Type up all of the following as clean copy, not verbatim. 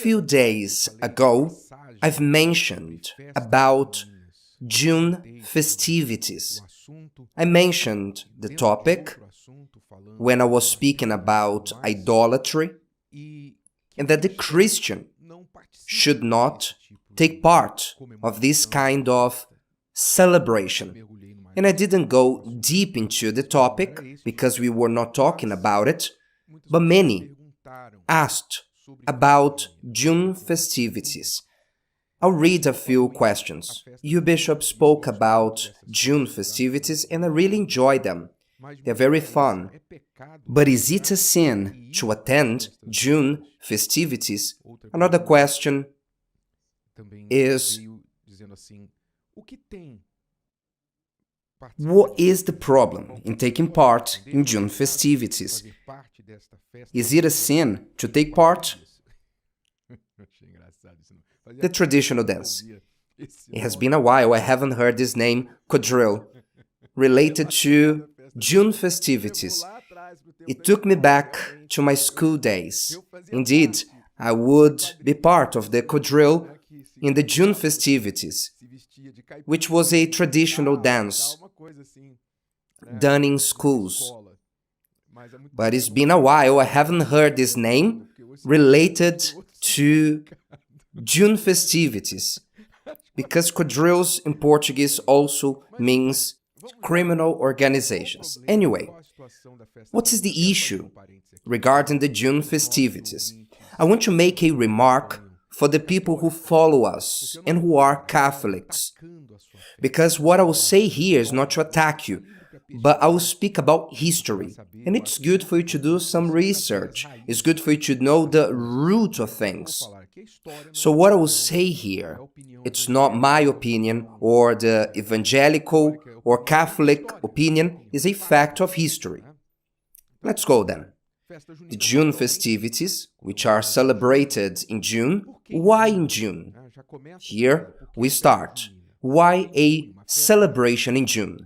few days ago, I've mentioned about June festivities. I mentioned the topic when I was speaking about idolatry and that the Christian should not take part of this kind of celebration. And I didn't go deep into the topic because we were not talking about it, but many asked about June festivities. I'll read a few questions. You, Bishop, spoke about June festivities and I really enjoy them. They're very fun. But is it a sin to attend June festivities? Another question is, what is the problem in taking part in June festivities? Is it a sin to take part? The traditional dance. It has been a while I haven't heard this name, quadrille, related to June festivities. It took me back to my school days. Indeed, I would be part of the quadrille in the June festivities, which was a traditional dance done in schools. But it's been a while I haven't heard this name related to June festivities, because quadrilles in Portuguese also means criminal organizations. Anyway, what is the issue regarding the June festivities? I want to make a remark for the people who follow us and who are Catholics, because what I will say here is not to attack you, but I will speak about history. And it's good for you to do some research. It's good for you to know the root of things. So what I will say here, it's not my opinion or the evangelical or Catholic opinion, is a fact of history. Let's go then. The June festivities, which are celebrated in June. Why in June? Here we start. Why a celebration in June?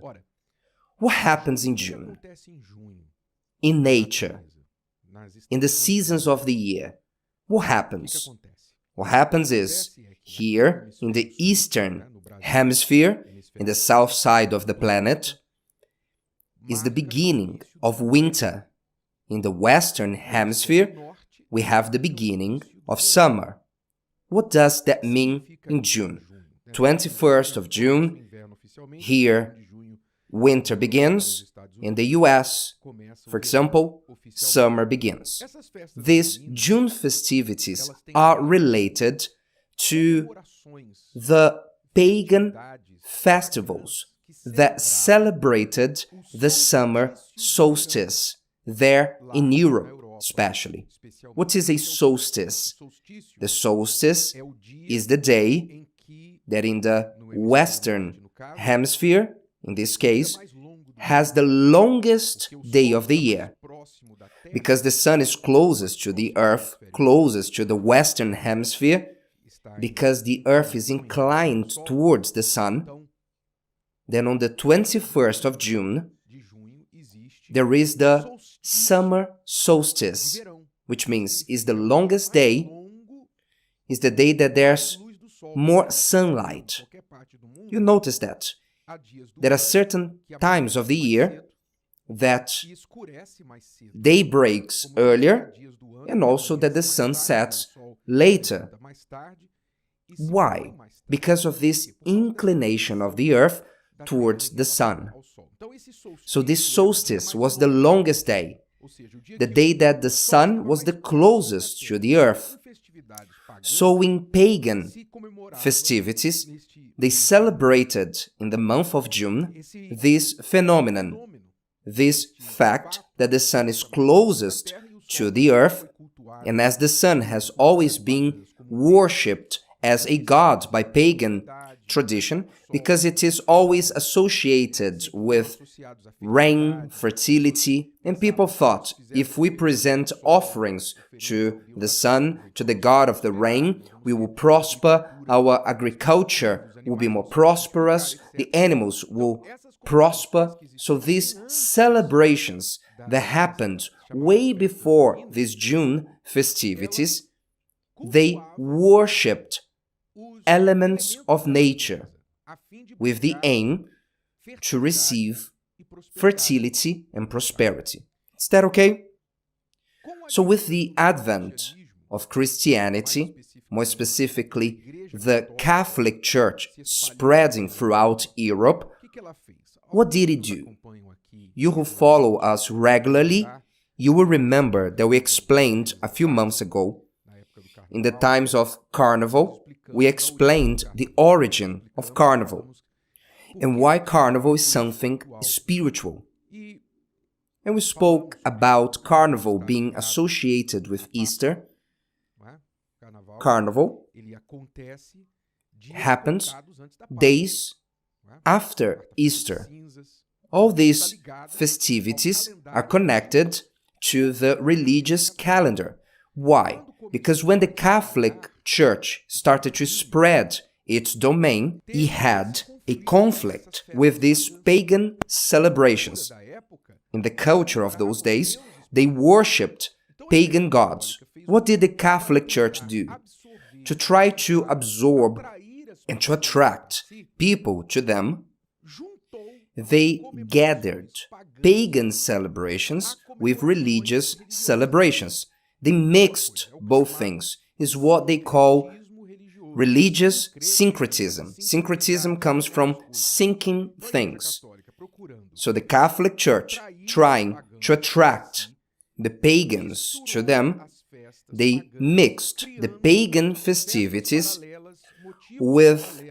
What happens in June? In nature, in the seasons of the year, what happens? What happens is, here in the eastern hemisphere, in the south side of the planet, is the beginning of winter. In the western hemisphere, we have the beginning of summer. What does that mean in June? 21st of June, here winter begins. In the US, for example, summer begins. These June festivities are related to the pagan festivals that celebrated the summer solstice, there in Europe especially. What is a solstice? The solstice is the day that in the Western Hemisphere, in this case, has the longest day of the year. Because the sun is closest to the earth, closest to the Western Hemisphere, because the earth is inclined towards the sun, then on the 21st of June, there is the summer solstice, which means is the longest day, is the day that there's more sunlight. You notice that there are certain times of the year that day breaks earlier and also that the sun sets later. Why? Because of this inclination of the earth towards the sun. So this solstice was the longest day, the day that the sun was the closest to the earth. So in pagan festivities, they celebrated in the month of June this phenomenon, this fact that the sun is closest to the earth, and as the sun has always been worshipped as a god by pagan tradition, because it is always associated with rain, fertility, and people thought if we present offerings to the sun, to the god of the rain, we will prosper, our agriculture will be more prosperous, the animals will prosper. So these celebrations that happened way before these June festivities they worshipped elements of nature with the aim to receive fertility and prosperity. Is that okay? So with the advent of Christianity, more specifically the Catholic Church spreading throughout Europe, what did it do? You who follow us regularly, you will remember that we explained a few months ago, in the times of Carnival, we explained the origin of Carnival and why Carnival is something spiritual. And we spoke about Carnival being associated with Easter. Carnival happens days after Easter. All these festivities are connected to the religious calendar. Why? Because when the Catholic Church started to spread its domain, it had a conflict with these pagan celebrations. In the culture of those days, they worshipped pagan gods. What did the Catholic Church do? To try to absorb and to attract people to them, they gathered pagan celebrations with religious celebrations. They mixed both things. It's what they call religious syncretism. Syncretism comes from syncing things. So the Catholic Church, trying to attract the pagans to them, they mixed the pagan festivities with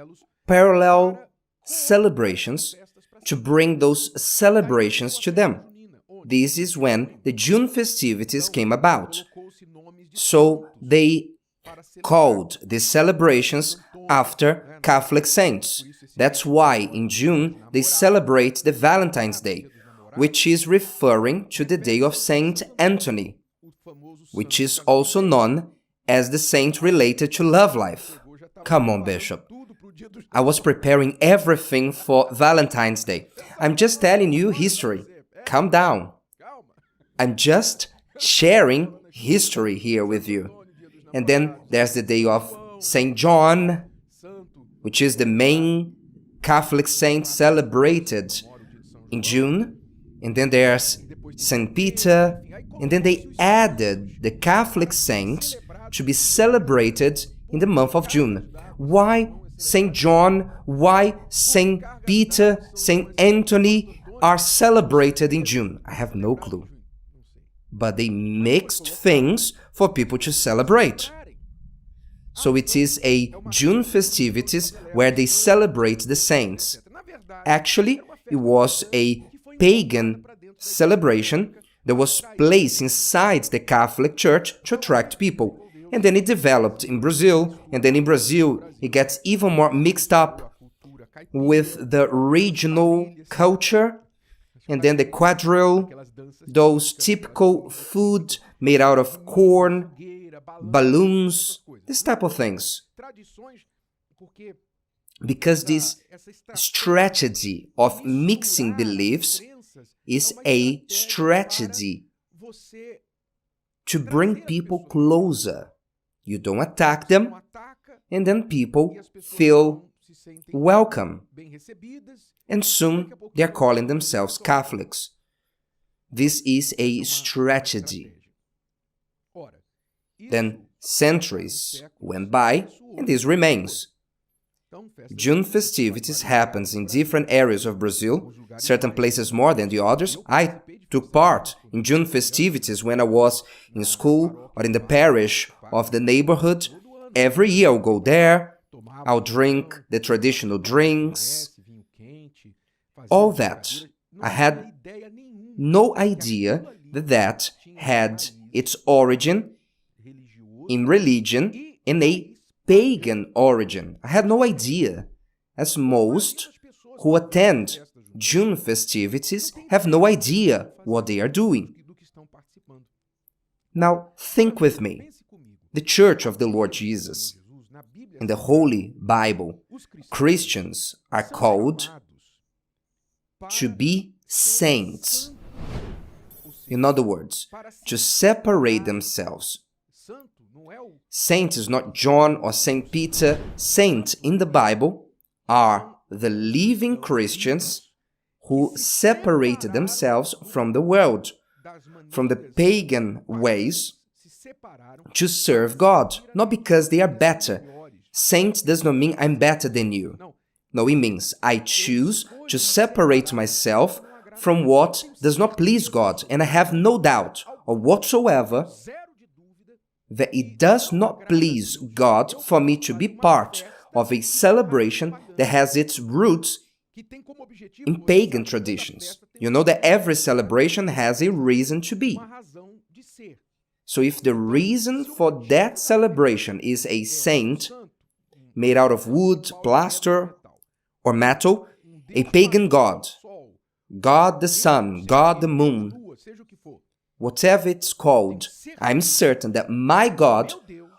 parallel celebrations to bring those celebrations to them. This is when the June festivities came about. So they called these celebrations after Catholic saints. That's why in June they celebrate the Valentine's Day, which is referring to the day of Saint Anthony, which is also known as the saint related to love life. Come on, Bishop. I was preparing everything for Valentine's Day. I'm just telling you history. Calm down. I'm just sharing history here with you. And then there's the day of Saint John, which is the main Catholic saint celebrated in June. And then there's Saint Peter. And then they added the Catholic saints to be celebrated in the month of June. Why Saint John, why Saint Peter, Saint Anthony are celebrated in June? I have no clue. But they mixed things for people to celebrate. So it is a June festivities where they celebrate the saints. Actually, it was a pagan celebration that was placed inside the Catholic Church to attract people. And then it developed in Brazil, and then in Brazil it gets even more mixed up with the regional culture, and then the quadrille, those typical food made out of corn, balloons, this type of things. Because this strategy of mixing beliefs is a strategy to bring people closer. You don't attack them, and then people feel welcome. And soon they're calling themselves Catholics. This is a strategy. Then centuries went by, and this remains. June festivities happens in different areas of Brazil, certain places more than the others. I took part in June festivities when I was in school or in the parish of the neighborhood. Every year I'll go there, I'll drink the traditional drinks, all that. I had no idea that that had its origin in religion, in a pagan origin. I had no idea, as most who attend June festivities have no idea what they are doing. Now, think with me. The Church of the Lord Jesus, in the Holy Bible, Christians are called to be saints. In other words, to separate themselves Saint is not John or Saint Peter. Saint in the Bible are the living Christians who separated themselves from the world, from the pagan ways, to serve God, not because they are better. Saint does not mean I'm better than you. No, it means I choose to separate myself from what does not please God, and I have no doubt or whatsoever that it does not please God for me to be part of a celebration that has its roots in pagan traditions. You know that every celebration has a reason to be. So if the reason for that celebration is a saint made out of wood, plaster, or metal, a pagan god, God the sun, God the moon, whatever it's called, I'm certain that my God,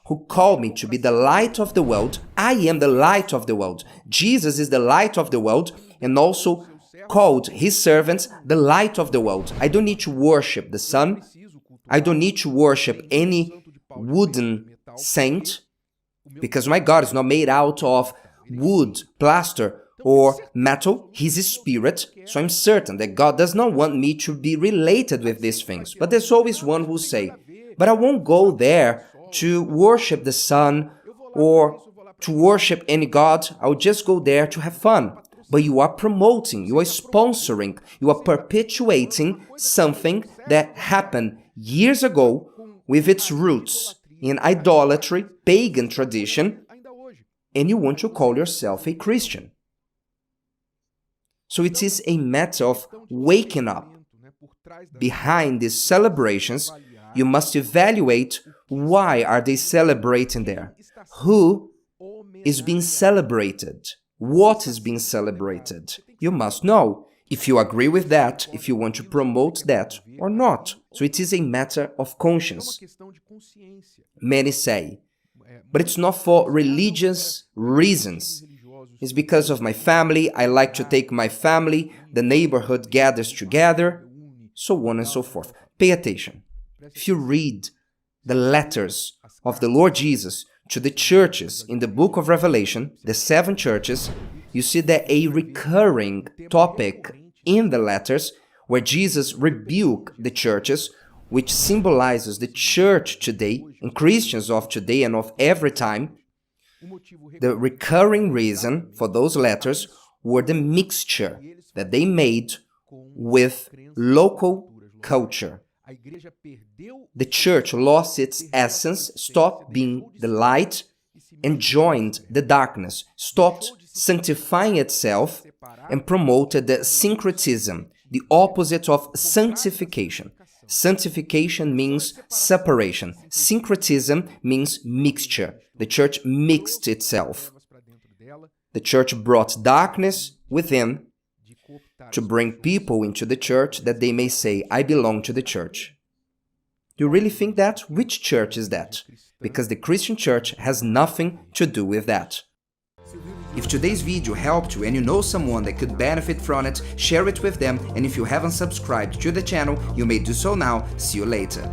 who called me to be the light of the world, I am the light of the world. Jesus is the light of the world and also called his servants the light of the world. I don't need to worship the sun. I don't need to worship any wooden saint, because my God is not made out of wood, plaster, or metal. He's a spirit, so I'm certain that God does not want me to be related with these things. But there's always one who say, but I won't go there to worship the sun or to worship any god. I'll just go there to have fun. But you are promoting, you are sponsoring, you are perpetuating something that happened years ago with its roots in idolatry, pagan tradition, and you want to call yourself a Christian. So it is a matter of waking up. Behind these celebrations, you must evaluate why are they celebrating there? Who is being celebrated? What is being celebrated? You must know if you agree with that, if you want to promote that or not. So it is a matter of conscience. Many say, but it's not for religious reasons. It's because of my family, I like to take my family, the neighborhood gathers together, so on and so forth. Pay attention. If you read the letters of the Lord Jesus to the churches in the book of Revelation, the 7 churches, you see that a recurring topic in the letters where Jesus rebuked the churches, which symbolizes the church today and Christians of today and of every time. The recurring reason for those letters were the mixture that they made with local culture. The church lost its essence, stopped being the light, and joined the darkness, stopped sanctifying itself, and promoted the syncretism, the opposite of sanctification. Sanctification means separation. Syncretism means mixture. The church mixed itself. The church brought darkness within to bring people into the church that they may say, I belong to the church. Do you really think that? Which church is that? Because the Christian church has nothing to do with that. If today's video helped you and you know someone that could benefit from it, share it with them, and if you haven't subscribed to the channel, you may do so now. See you later.